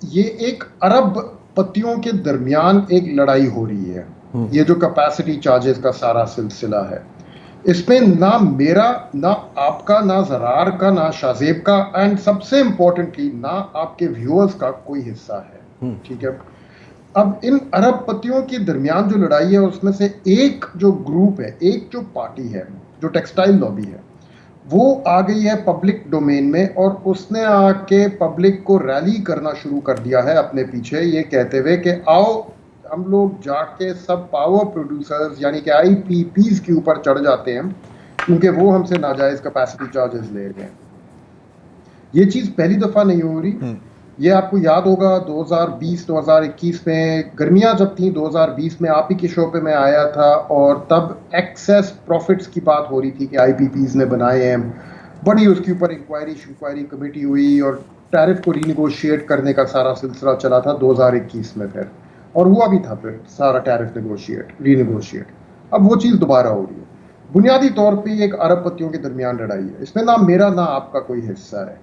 یہ ایک ارب پتیوں کے درمیان ایک لڑائی ہو رہی ہے. یہ جو کیپیسٹی چارجز کا سارا سلسلہ ہے، اس میں نہ میرا، نہ آپ کا، نہ زرار کا، نہ شازیب کا، اینڈ سب سے امپورٹنٹلی نہ آپ کے ویورز کا کوئی حصہ ہے. ٹھیک ہے. اب ان ارب پتیوں کے درمیان جو لڑائی ہے، اس میں سے ایک جو گروپ ہے، ایک جو پارٹی ہے، جو ٹیکسٹائل لابی ہے، وہ آ گئی ہے پبلک ڈومین میں، اور اس نے آ کے پبلک کو ریلی کرنا شروع کر دیا ہے اپنے پیچھے، یہ کہتے ہوئے کہ آؤ ہم لوگ جا کے سب پاور پروڈیوسرز یعنی کہ آئی پی پیز کے اوپر چڑھ جاتے ہیں، کیونکہ وہ ہم سے ناجائز کیپیسٹی چارجز لے رہے ہیں. یہ چیز پہلی دفعہ نہیں ہو رہی. یہ آپ کو یاد ہوگا 2020-2021 میں گرمیاں جب تھیں، 2020 میں آپ ہی کے شو پہ میں آیا تھا، اور تب ایکسیس پروفٹس کی بات ہو رہی تھی کہ آئی پی پیز نے بنائے ہیں. بڑی اس کے اوپر انکوائری کمیٹی ہوئی، اور ٹیرف کو رینیگوشیٹ کرنے کا سارا سلسلہ چلا تھا 2021 میں پھر، اور ہوا بھی تھا پھر سارا ٹیرف رینیگوشیٹ. اب وہ چیز دوبارہ ہو رہی ہے. بنیادی طور پہ ایک ارب پتیوں کے درمیان لڑائی ہے. اس میں نہ میرا نہ آپ کا کوئی حصہ ہے.